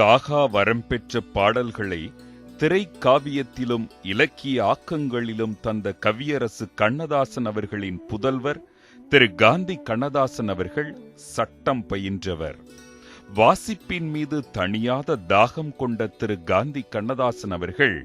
சாகா வரம் பெற்ற பாடல்களை திரைக்காவியத்திலும் இலக்கிய ஆக்கங்களிலும் தந்த கவியரசு கண்ணதாசன் அவர்களின் புதல்வர் திரு காந்தி கண்ணதாசன் அவர்கள் சட்டம் பயின்றவர். வாசிப்பின் மீது தணியாத தாகம் கொண்ட திரு காந்தி கண்ணதாசன் அவர்கள்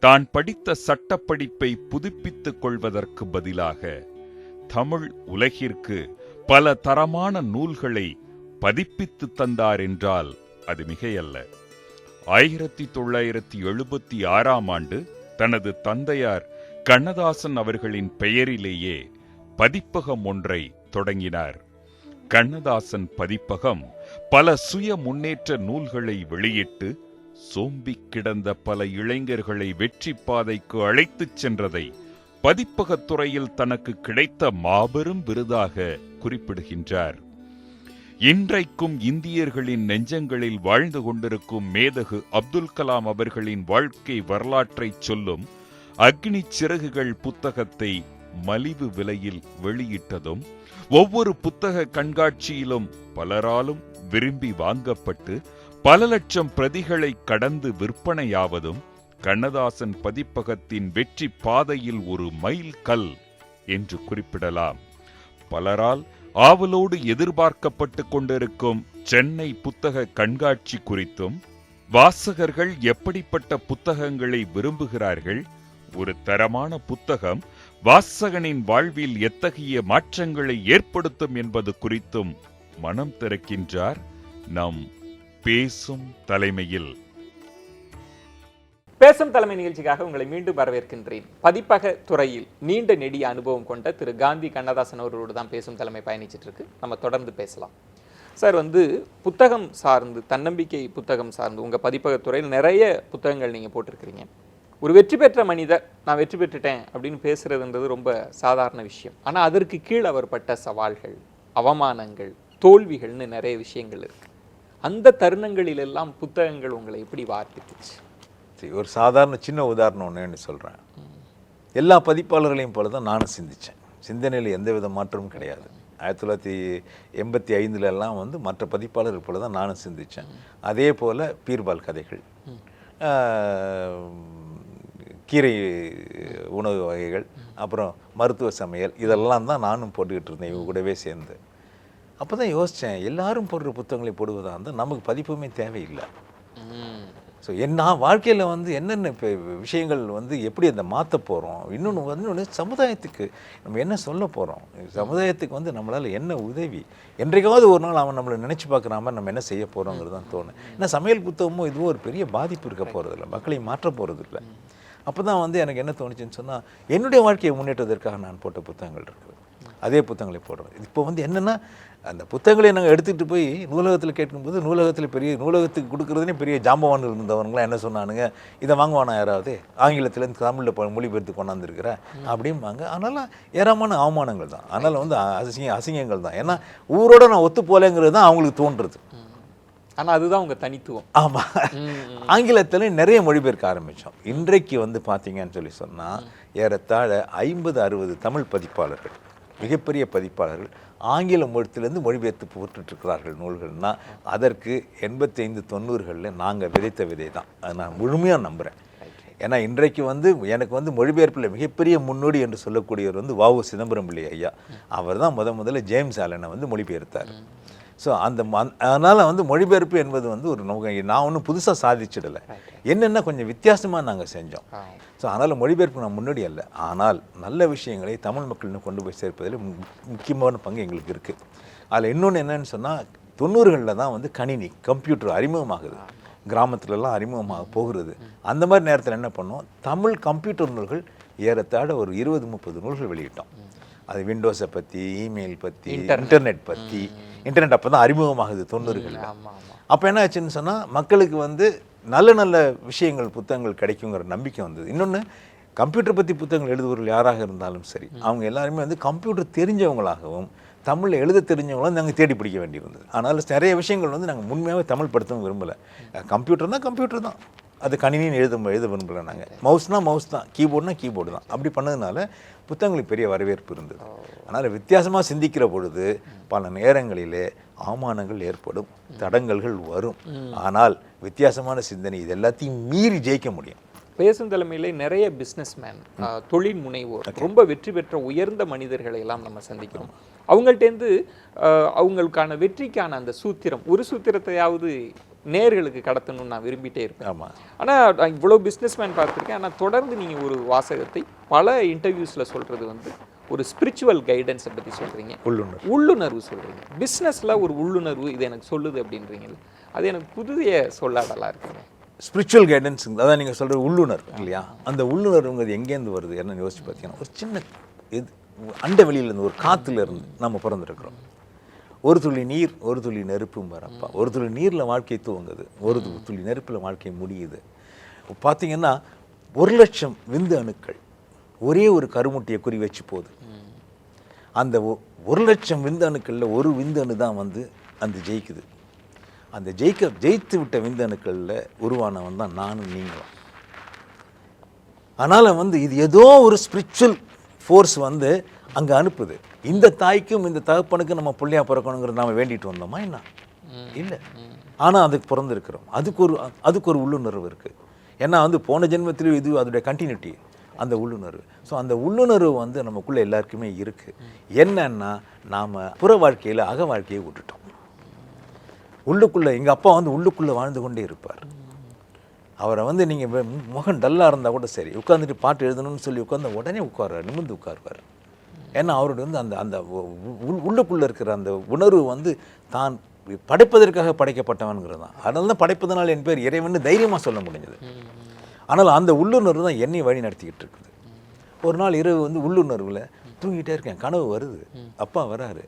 தான் படித்த சட்டப்படிப்பை புதுப்பித்துக் கொள்வதற்கு பதிலாக தமிழ் உலகிற்கு பல தரமான நூல்களை பதிப்பித்து தந்தார் என்றால் அது மிகையல்ல. 1976 தனது தந்தையார் கண்ணதாசன் அவர்களின் பெயரிலேயே பதிப்பகம் ஒன்றை தொடங்கினார். கண்ணதாசன் பதிப்பகம் பல சுய முன்னேற்ற நூல்களை வெளியிட்டு சோம்பி கிடந்த பல இளைஞர்களை வெற்றி பாதைக்கு அழைத்துச் சென்றதை பதிப்பகத்துறையில் தனக்கு கிடைத்த மாபெரும் விருதாக குறிப்பிடுகின்றார். இன்றைக்கும் இந்தியர்களின் நெஞ்சங்களில் வாழ்ந்து கொண்டிருக்கும் மேதகு அப்துல் கலாம் அவர்களின் வாழ்க்கை வரலாற்றை சொல்லும் அக்னி சிறகுகள் புத்தகத்தை மலிவு விலையில் வெளியிட்டதும், ஒவ்வொரு புத்தக கண்காட்சியிலும் பலராலும் விரும்பி வாங்கப்பட்டு பல லட்சம் பிரதிகளை கடந்து விற்பனையாவதும் கண்ணதாசன் பதிப்பகத்தின் வெற்றி பாதையில் ஒரு மைல் கல் என்று குறிப்பிடலாம். பலரால் ஆவலோடு எதிர்பார்க்கப்பட்டு கொண்டிருக்கும் சென்னை புத்தக கண்காட்சி குறித்தும், வாசகர்கள் எப்படிப்பட்ட புத்தகங்களை விரும்புகிறார்கள், ஒரு தரமான புத்தகம் வாசகனின் வாழ்வில் எத்தகைய மாற்றங்களை ஏற்படுத்தும் என்பது குறித்தும் மனம் திறக்கின்றார் நம் பேசும் தலைமையில். பேசும் தலைமை நிகழ்ச்சிக்காக உங்களை மீண்டும் வரவேற்கின்றேன். பதிப்பக துறையில் நீண்ட நெடிய அனுபவம் கொண்ட திரு காந்தி கண்ணதாசன் அவர்களோடு தான் பேசும் தலைமை பயணிச்சிட்டு இருக்கு. நம்ம தொடர்ந்து பேசலாம். சார், புத்தகம் சார்ந்து, தன்னம்பிக்கை புத்தகம் சார்ந்து உங்கள் பதிப்பகத்துறையில் நிறைய புத்தகங்கள் நீங்கள் போட்டிருக்கிறீங்க. ஒரு வெற்றி பெற்ற மனிதர் நான் வெற்றி பெற்றுட்டேன் அப்படின்னு பேசுறதுன்றது ரொம்ப சாதாரண விஷயம். ஆனால் அதற்கு கீழ் அவர் பட்ட சவால்கள், அவமானங்கள், தோல்விகள்னு நிறைய விஷயங்கள் இருக்கு. அந்த தருணங்களிலெல்லாம் புத்தகங்கள் உங்களை எப்படி வார்ப்பித்துச்சு? ஒரு சாதாரண சின்ன உதாரணம் ஒன்று சொல்கிறேன். எல்லா பதிப்பாளர்களையும் போல தான் நானும் சிந்தித்தேன். சிந்தனையில் எந்த வித மாற்றமும் கிடையாது. 1985 மற்ற பதிப்பாளர்கள் போல தான் நானும் சிந்தித்தேன். அதே போல் பீர்பால் கதைகள், கீரை உணவு வகைகள், அப்புறம் மருத்துவ சமையல், இதெல்லாம் தான் நானும் போட்டுக்கிட்டு இருந்தேன் இவங்க கூடவே சேர்ந்து. அப்போ தான் யோசித்தேன், எல்லாரும் போடுற புத்தகங்களை போடுவதாக இருந்தால் நமக்கு பதிப்புமே தேவையில்லை. ஸோ நான் வாழ்க்கையில் என்னென்ன இப்போ விஷயங்கள் எப்படி அதை மாற்ற போகிறோம், இன்னொன்று சமுதாயத்துக்கு நம்ம என்ன சொல்ல போகிறோம், சமுதாயத்துக்கு நம்மளால் என்ன உதவி, என்றைக்காவது ஒரு நாள் அவன் நம்மளை நினச்சி பார்க்குறாம நம்ம என்ன செய்ய போகிறோங்கிறது தான் தோணும். ஏன்னா சமையல் புத்தகமும் இதுவும் ஒரு பெரிய பாதிப்பு இருக்க போகிறதில்ல, மக்களை மாற்ற போகிறதில்ல. அப்போ தான் எனக்கு என்ன தோணுச்சுன்னு சொன்னால், என்னுடைய வாழ்க்கையை முன்னேற்றதற்காக நான் போட்ட புத்தகங்கள் இருக்குது, அதே புத்தகங்களை போடுறோம். இப்போ என்னென்னா, அந்த புத்தகங்களை நாங்கள் எடுத்துகிட்டு போய் நூலகத்தில் கேட்கும்போது, நூலகத்துக்கு கொடுக்குறதுனே பெரிய ஜாம்பவான்கள் இருந்தவங்களாம் என்ன சொன்னானுங்க, இதை வாங்குவானா யாராவது, ஆங்கிலத்திலேருந்து தமிழில் மொழிபெயர்த்து கொண்டாந்துருக்கிற அப்படிம்பாங்க. அதனால ஏராளமான அவமானங்கள் தான், அதனால் அசிங்கங்கள் தான். ஏன்னா ஊரோட நான் ஒத்து போலேங்கிறது தான் அவங்களுக்கு தோன்றுறது. ஆனால் அதுதான் உங்கள் தனித்துவம். ஆமாம், ஆங்கிலத்தில் நிறைய மொழிபெயர்க்க ஆரம்பித்தோம். இன்றைக்கு பார்த்தீங்கன்னு சொன்னால் ஏறத்தாழ 50-60 தமிழ் பதிப்பாளர்கள், மிகப்பெரிய பதிப்பாளர்கள் ஆங்கில மொழியிலிருந்து மொழிபெயர்த்து போட்டுட்ருக்கிறார்கள் நூல்கள்னால், அதற்கு 85-90களில் நாங்கள் விதைத்த விதை தான். அதை நான் முழுமையாக நம்புகிறேன். ஏன்னா இன்றைக்கு எனக்கு மொழிபெயர்ப்பில் மிகப்பெரிய முன்னோடி என்று சொல்லக்கூடியவர் வ.உ. சிதம்பரம் பிள்ளை ஐயா. அவர் தான் முதல்ல ஜேம்ஸ் ஆலனை மொழிபெயர்த்தார். ஸோ அதனால் மொழிபெயர்ப்பு என்பது ஒரு நான் ஒன்றும் புதுசாக சாதிச்சிடலை, என்னென்னா கொஞ்சம் வித்தியாசமாக நாங்கள் செஞ்சோம். ஸோ அதனால் மொழிபெயர்ப்பு நான் முன்னாடி அல்ல, ஆனால் நல்ல விஷயங்களை தமிழ் மக்கள் கொண்டு போய் சேர்ப்பதில் முக்கியமான பங்கு எங்களுக்கு இருக்குது. அதில் இன்னொன்று என்னன்னு சொன்னால், 90களில் தான் கணினி, கம்ப்யூட்டர் அறிமுகமாகுது, கிராமத்துலலாம் அறிமுகமாக போகிறது. அந்த மாதிரி நேரத்தில் என்ன பண்ணோம், தமிழ் கம்ப்யூட்டர் நூல்கள் ஏறத்தாழ ஒரு 20-30 நூல்கள் வெளியிட்டோம். அது விண்டோஸை பற்றி, இமெயில் பற்றி, இன்டர்நெட் பற்றி. இன்டர்நெட் அப்போ தான் அறிமுகமாகுது 90களில். அப்போ என்ன ஆச்சுன்னு சொன்னால், மக்களுக்கு நல்ல நல்ல விஷயங்கள், புத்தகங்கள் கிடைக்குங்கிற நம்பிக்கை வந்தது. இன்னொன்று, கம்ப்யூட்டர் பற்றி புத்தகங்கள் எழுதுபவர்கள் யாராக இருந்தாலும் சரி, அவங்க எல்லாருமே கம்ப்யூட்டர் தெரிஞ்சவங்களாகவும் தமிழில் எழுத தெரிஞ்சவங்களும் நாங்கள் தேடி பிடிக்க வேண்டியிருந்தது. அதனால் நிறைய விஷயங்கள் நாங்கள் உண்மையாகவே தமிழ் படுத்தவும் விரும்பலை. கம்ப்யூட்டர் தான், அது கணினின்னு எழுத விரும்பல நாங்கள். மவுஸ்னா மவுஸ் தான், கீபோர்டுனா கீபோர்டு தான். அப்படி பண்ணதுனால புத்தகங்களுக்கு பெரிய வரவேற்பு இருந்தது. அதனால் வித்தியாசமாக சிந்திக்கிற பொழுது பல நேரங்களிலே அவமானங்கள் ஏற்படும், தடங்கல்கள் வரும். ஆனால் வித்தியாசமான சிந்தனை இது எல்லாத்தையும் மீறி ஜெயிக்க முடியும். பேசும் தலைமையிலே நிறைய பிஸ்னஸ்மேன், தொழில் முனைவோர், ரொம்ப வெற்றி பெற்ற உயர்ந்த மனிதர்களை எல்லாம் நம்ம சந்திக்கிறோம். அவங்கள்ட்டேருந்து அவங்களுக்கான வெற்றிக்கான அந்த சூத்திரம், ஒரு சூத்திரத்தையாவது நேர்களுக்கு கடத்தணும்னு நான் விரும்பிட்டே இருப்பேன். ஆமாம். ஆனால் இவ்வளோ பிஸ்னஸ்மேன் பார்த்துருக்கேன். ஆனால் தொடர்ந்து நீங்கள் ஒரு வாசகத்தை பல இன்டர்வியூஸில் சொல்கிறது வந்து ஒரு ஸ்பிரிச்சுவல் கைடன்ஸை பற்றி சொல்கிறீங்க, உள்ளுணர்வு சொல்கிறீங்க. பிஸ்னஸில் ஒரு உள்ளுணர்வு இது எனக்கு சொல்லுது அப்படின்றீங்கல்ல, அது எனக்கு புதிய சொல்லாடலாக இருக்குங்க. ஸ்பிரிச்சுவல் கைடன்ஸ், அதான் நீங்கள் சொல்கிற உள்ளுணர்வு இல்லையா? அந்த உள்ளுணர்வுங்கிறது எங்கேருந்து வருது என்னன்னு யோசிச்சு பார்த்தீங்கன்னா, ஒரு சின்ன இது அண்ட வெளியிலேருந்து, ஒரு காற்றுலேருந்து நம்ம பிறந்திருக்கிறோம். ஒரு துளி நீர் ஒரு துளி நெருப்பும் வரப்பா, ஒரு துளி நீரில் வாழ்க்கை துவங்குது, ஒரு துளி நெருப்பில் வாழ்க்கை முடியுது. பார்த்தீங்கன்னா 1,00,000 விந்து அணுக்கள் ஒரே ஒரு கருமுட்டியை குறி வச்சு போகுது. அந்த 1,00,000 விந்து அணுக்களில் ஒரு விந்து அணு தான் வந்து அந்த ஜெயிக்குது. அந்த ஜெயித்து விட்ட விந்தணுக்களில் உருவானவன் தான் நானும் நீங்களும். அதனால் வந்து இது ஏதோ ஒரு ஸ்பிரிச்சுவல் ஃபோர்ஸ் வந்து அங்கே அனுப்புது. இந்த தாய்க்கும் இந்த தகப்பனுக்கும் நம்ம பிள்ளையா பிறக்கணுங்கிறது நாம் வேண்டிட்டு வந்தோமா என்ன? இல்லை. ஆனால் அதுக்கு பிறந்திருக்கிறோம். அதுக்கு ஒரு உள்ளுணர்வு இருக்குது. ஏன்னா வந்து போன ஜென்மத்திலும் இது அதோடைய கண்டினியூட்டி, அந்த உள்ளுணர்வு. ஸோ அந்த உள்ளுணர்வு வந்து நமக்குள்ளே எல்லாருக்குமே இருக்குது. என்னன்னா நாம் புற வாழ்க்கையில் அக வாழ்க்கையை விட்டுட்டோம். உள்ளுக்குள்ளே எங்கள் அப்பா வந்து உள்ளுக்குள்ளே வாழ்ந்து கொண்டே இருப்பார். அவரை வந்து நீங்கள் முகம் டல்லாக இருந்தால் கூட சரி, உட்காந்துட்டு பாட்டு எழுதணும்னு சொல்லி உட்காந்து உடனே உட்காருவார், நிமிர்ந்து உட்காருவார். ஏன்னா அவருடைய வந்து அந்த அந்த உள்ளுக்குள்ளே இருக்கிற அந்த உணர்வு வந்து தான் படைப்பதற்காக படைக்கப்பட்டவன்கிறது தான். அதனால தான் படைப்பதனால் என் பேர் இறைவன் தைரியமாக சொல்ல முடிஞ்சது. ஆனால் அந்த உள்ளுணர்வு தான் என்னை வழி நடத்திக்கிட்டு இருக்குது. ஒரு நாள் இரவு வந்து உள்ளுணர்வில் தூங்கிட்டே இருக்கேன், கனவு வருது. அப்பா வராரு,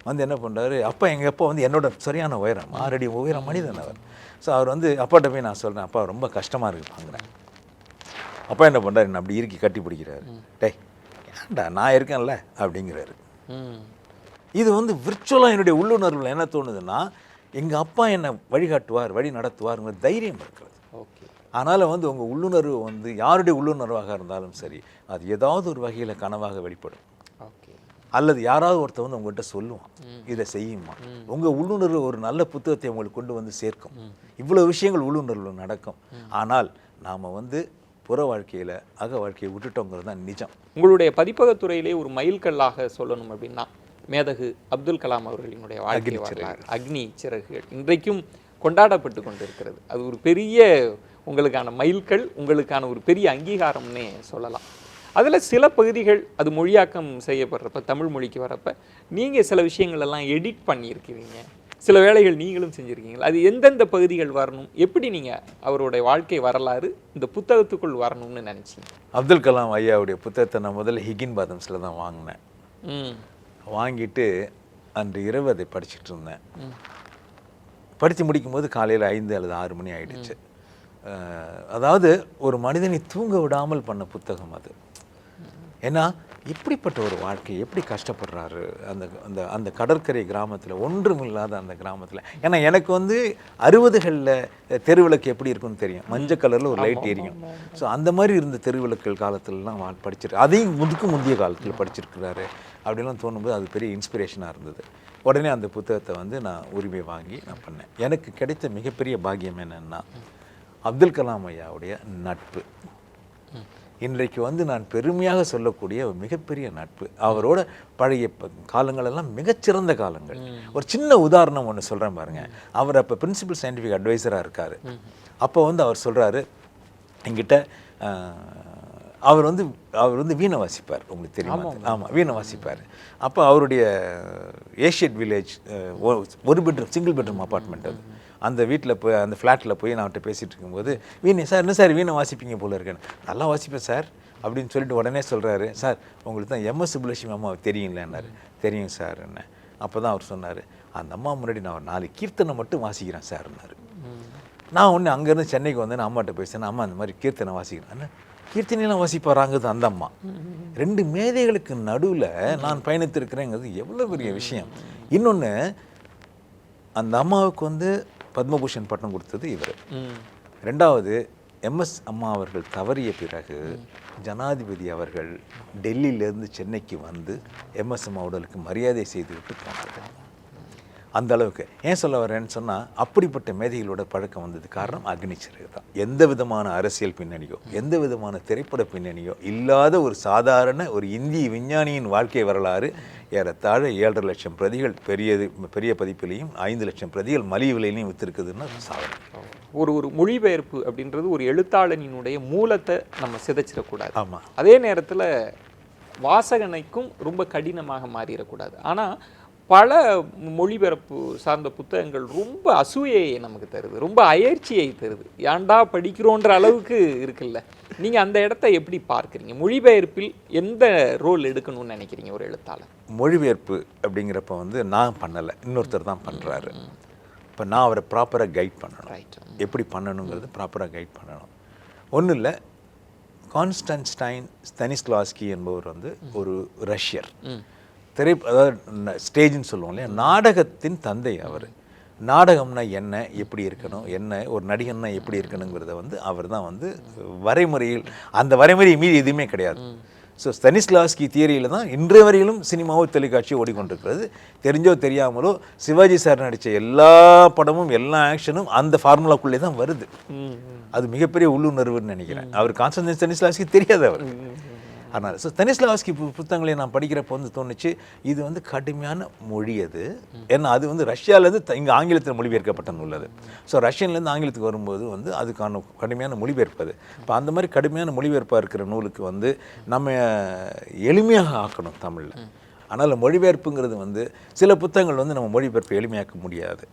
வந்து என்ன பண்ணுறாரு, அப்பா எங்கள் அப்பா வந்து என்னோட சரியான உயரம் 6 அடி உயரம் மனிதன் அவர். ஸோ அவர் வந்து அப்பாட்ட போய் நான் சொல்கிறேன், அப்பா ரொம்ப கஷ்டமாக இருக்குப்பாங்கிறேன். அப்பா என்ன பண்ணுறாரு, என்ன அப்படி இறுக்கி கட்டி பிடிக்கிறாரு. டேய் ஏன்டா நான் இருக்கேன்ல அப்படிங்கிறாரு. இது வந்து விர்ச்சுவலாக என்னுடைய உள்ளுணர்வில் என்ன தோணுதுன்னா, எங்கள் அப்பா என்னை வழிகாட்டுவார், வழி நடத்துவாருங்கிற தைரியம் இருக்கிறது. ஓகே. அதனால் வந்து உங்கள் உள்ளுணர்வு வந்து யாருடைய உள்ளுணர்வாக இருந்தாலும் சரி, அது ஏதாவது ஒரு வகையில் கனவாக வெளிப்படும். ஓகே. அல்லது யாராவது ஒருத்தர் வந்து உங்கள்கிட்ட சொல்லுவான், இதை செய்யுமா. உங்கள் உள்ளுணர்வு ஒரு நல்ல புத்தகத்தை உங்களுக்கு கொண்டு வந்து சேர்க்கும். இவ்வளோ விஷயங்கள் உள்ளுணர்வில் நடக்கும். ஆனால் நாம் வந்து புற வாழ்க்கையில் அக வாழ்க்கையை விட்டுட்டோங்கிறது தான் நிஜம். உங்களுடைய பதிப்பகத்துறையிலே ஒரு மைல்கல்லாக சொல்லணும் அப்படின்னா, மேதகு அப்துல் கலாம் அவர்களினுடைய வாழ்க்கை வரலாறு அக்னி சிறகுகள் இன்றைக்கும் கொண்டாடப்பட்டு கொண்டிருக்கிறது. அது ஒரு பெரிய உங்களுக்கான மைல்கல், உங்களுக்கான ஒரு பெரிய அங்கீகாரம்னே சொல்லலாம். அதில் சில பகுதிகள் அது மொழியாக்கம் செய்யப்படுறப்ப, தமிழ் மொழிக்கு வரப்ப நீங்கள் சில விஷயங்கள் எல்லாம் எடிட் பண்ணியிருக்கிறீங்க, சில வேலைகள் நீங்களும் செஞ்சுருக்கீங்க. அது எந்தெந்த பகுதிகள் வரணும், எப்படி நீங்கள் அவருடைய வாழ்க்கை வரலாறு இந்த புத்தகத்துக்குள் வரணும்னு நினச்சிங்க? அப்துல் கலாம் ஐயாவுடைய புத்தகத்தை நான் முதல்ல ஹிகின் பாதம்ஸில் தான் வாங்கினேன். வாங்கிட்டு அன்று இரவு அதை படிச்சுட்டு இருந்தேன். படித்து முடிக்கும்போது காலையில் 5 அல்லது 6 மணி ஆயிடுச்சு. அதாவது ஒரு மனிதனை தூங்க விடாமல் பண்ண புத்தகம் அது. ஏன்னா இப்படிப்பட்ட ஒரு வாழ்க்கை எப்படி கஷ்டப்படுறாரு அந்த அந்த அந்த கடற்கரை கிராமத்தில், ஒன்றும் இல்லாத அந்த கிராமத்தில். ஏன்னா எனக்கு வந்து 60களில் தெருவிளக்கு எப்படி இருக்குன்னு தெரியும், மஞ்சள் கலரில் ஒரு லைட் எரியும். ஸோ அந்த மாதிரி இருந்த தெருவிளக்குகள் காலத்துலலாம் படிச்சிருக்கு, அதையும் முந்திய காலத்தில் படிச்சிருக்கிறாரு அப்படின்லாம் தோணும்போது அது பெரிய இன்ஸ்பிரேஷனாக இருந்தது. உடனே அந்த புத்தகத்தை வந்து நான் உரிமை வாங்கி நான் பண்ணேன். எனக்கு கிடைத்த மிகப்பெரிய பாக்கியம் என்னென்னா, அப்துல் கலாம் ஐயாவுடைய நட்பு இன்றைக்கு வந்து நான் பெருமையாக சொல்லக்கூடிய ஒரு மிகப்பெரிய நட்பு. அவரோட பழைய காலங்களெல்லாம் மிகச்சிறந்த காலங்கள். ஒரு சின்ன உதாரணம் ஒன்று சொல்கிறேன் பாருங்கள். அவர் அப்போ பிரின்சிபல் சயின்டிஃபிக் அட்வைசராக இருக்கார். அப்போ வந்து அவர் சொல்கிறாரு என்கிட்ட, அவர் வந்து வீணை வாசிப்பார், உங்களுக்கு தெரியுமா? ஆமாம், வீணை வாசிப்பார். அப்போ அவருடைய ஏஷியட் வில்லேஜ் ஒரு பெட்ரூம் சிங்கிள் பெட்ரூம் அப்பார்ட்மெண்ட் அது. அந்த வீட்டில் போய் அந்த ஃப்ளாட்டில் போய் நான் அவர்கிட்ட பேசிகிட்டு இருக்கும்போது, வீணை சார் என்ன சார் வீணை வாசிப்பீங்க போல இருக்கேன். நல்லா வாசிப்பேன் சார் அப்படின்னு சொல்லிட்டு உடனே சொல்கிறாரு, சார் உங்களுக்கு தான் MS சுப்புலட்சுமி அம்மா தெரியுங்களேன்னாரு. தெரியும் சார் என்ன. அப்போ தான் அவர் சொன்னார், அந்த அம்மா முன்னாடி நான் ஒரு 4 கீர்த்தனை மட்டும் வாசிக்கிறேன் சார்னாரு. நான் ஒன்று அங்கேருந்து சென்னைக்கு வந்து நான் அம்மாட்ட பேசினேன், அம்மா அந்த மாதிரி கீர்த்தனை வாசிக்கிறேன். கீர்த்தனையெல்லாம் வாசிப்பாராங்குது அந்த அம்மா. 2 மேதைகளுக்கு நடுவில் நான் பயணித்திருக்கிறேங்கிறது எவ்வளோ பெரிய விஷயம். இன்னொன்று, அந்த அம்மாவுக்கு வந்து பத்மபூஷன் பட்டம் கொடுத்தது இவர். 2வது எம்எஸ் அம்மா அவர்கள் தவறிய பிறகு ஜனாதிபதி அவர்கள் டெல்லியிலேருந்து சென்னைக்கு வந்து எம்எஸ் அம்மா உடலுக்கு மரியாதை செய்துவிட்டு போனார்கள். அந்த அளவுக்கு ஏன் சொல்ல வரேன்னு சொன்னால், அப்படிப்பட்ட மேதைகளோட பழக்கம் வந்தது காரணம் அக்னி சிறகு தான். எந்த விதமான அரசியல் பின்னணியோ எந்த விதமான திரைப்பட பின்னணியோ இல்லாத ஒரு சாதாரண ஒரு இந்திய விஞ்ஞானியின் வாழ்க்கை வரலாறு ஏறத்தாழ 7.5 லட்சம் பிரதிகள் பெரிய பதிப்பிலையும் 5 லட்சம் பிரதிகள் மலிவு விலையிலையும் வித்திருக்குதுன்னா சாதனை. ஒரு மொழிபெயர்ப்பு அப்படின்றது ஒரு எழுத்தாளனினுடைய மூலத்தை நம்ம சிதைச்சிடக்கூடாது. ஆமாம். அதே நேரத்தில் வாசகனைக்கும் ரொம்ப கடினமாக மாறிடக்கூடாது. ஆனால் பல மொழிபெயர்ப்பு சார்ந்த புத்தகங்கள் ரொம்ப அசூயையை நமக்கு தருது, ரொம்ப அயற்சியை தருது. ஏன்டா படிக்கிறோன்ற அளவுக்கு இருக்குல்ல. நீங்கள் அந்த இடத்த எப்படி பார்க்குறீங்க? மொழிபெயர்ப்பில் எந்த ரோல் எடுக்கணும்னு நினைக்கிறீங்க ஒரு எழுத்தாளர்? மொழிபெயர்ப்பு அப்படிங்கிறப்ப வந்து நான் பண்ணலை, இன்னொருத்தர் தான் பண்ணுறாரு. இப்போ நான் அவரை ப்ராப்பராக கைட் பண்ணணும். ரைட். எப்படி பண்ணணுங்கிறது ப்ராப்பராக கைட் பண்ணணும். ஒன்றும் இல்லை, கான்ஸ்டன்டைன் ஸ்தானிஸ்லாவ்ஸ்கி என்பவர் வந்து ஒரு ரஷ்யர். அதாவது ஸ்டேஜ்னு சொல்லுவோம் இல்லையா, நாடகத்தின் தந்தை அவர். நாடகம்னா என்ன, எப்படி இருக்கணும், என்ன ஒரு நடிகன்னா எப்படி இருக்கணுங்கிறத வந்து அவர் தான் வந்து வரைமுறையில், அந்த வரைமுறை மீறி எதுவுமே கிடையாது. ஸோ ஸ்தானிஸ்லாவ்ஸ்கி தியரியில் தான் இன்றைய வரையிலும் சினிமாவோ தொலைக்காட்சியோ ஓடிக்கொண்டிருக்கிறது. தெரிஞ்சோ தெரியாமலோ சிவாஜி சார் நடித்த எல்லா படமும் எல்லா ஆக்ஷனும் அந்த ஃபார்முலாக்குள்ளே தான் வருது. அது மிகப்பெரிய உள்ளுணர்வுன்னு நினைக்கிறேன். அவர் கான்ஸ்டன்டைன் ஸ்தானிஸ்லாவ்ஸ்கி தெரியாது அவர். ஆனால் ஸோ ஸ்தானிஸ்லாவ்ஸ்கி புத்தகங்களை நான் படிக்கிறப்போ வந்து தோணுச்சு, இது வந்து கடுமையான மொழி அது. ஏன்னா அது வந்து ரஷ்யாவிலேருந்து இங்கே ஆங்கிலத்தில் மொழிபெயர்க்கப்பட்ட நூல் அது. ஸோ ரஷ்யன்லேருந்து ஆங்கிலத்துக்கு வரும்போது வந்து அதுக்கான கடுமையான மொழிபெயர்ப்பது. இப்போ அந்த மாதிரி கடுமையான மொழிபெயர்ப்பாக இருக்கிற நூலுக்கு வந்து நம்ம எளிமையாக ஆக்கணும் தமிழில். ஆனால் மொழிபெயர்ப்புங்கிறது வந்து சில புத்தகங்கள் வந்து நம்ம மொழிபெயர்ப்பு எளிமையாக்க முடியாது,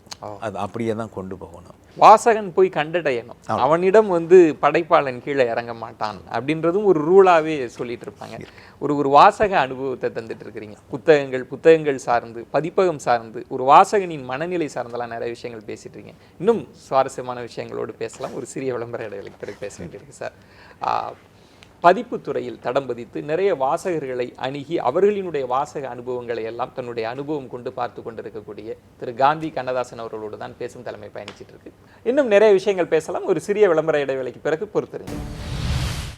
அது அப்படியே தான் கொண்டு போகணும். வாசகன் போய் கண்டடையணும், அவனிடம் வந்து படைப்பாளன் கீழே இறங்க மாட்டான் அப்படின்றதும் ஒரு ரூலாகவே சொல்லிட்டு இருப்பாங்க. ஒரு வாசக அனுபவத்தை தந்துட்டு இருக்கிறீங்க. புத்தகங்கள் சார்ந்து, பதிப்பகம் சார்ந்து, ஒரு வாசகனின் மனநிலை சார்ந்தெல்லாம் நிறைய விஷயங்கள் பேசிட்டு இருக்கீங்க. இன்னும் சுவாரஸ்யமான விஷயங்களோடு பேசலாம். ஒரு சிறிய விளம்பர இடைவெளிக்கு பிறகு பேச வேண்டியிருக்கு சார். பதிப்பு துறையில் தடம் பதித்து நிறைய வாசகர்களை அணுகி அவர்களினுடைய வாசக அனுபவங்களை எல்லாம் தன்னுடைய அனுபவம் கொண்டு பார்த்து கொண்டிருக்கக்கூடிய திரு காந்தி கண்ணதாசன் அவர்களோடு தான் பேசும் தலைமை பயணிச்சிட்டு இருக்கு. இன்னும் நிறைய விஷயங்கள் பேசலாம். ஒரு சிறிய விளம்பர இடைவேளைக்கு பிறகு பொறுத்திருங்க.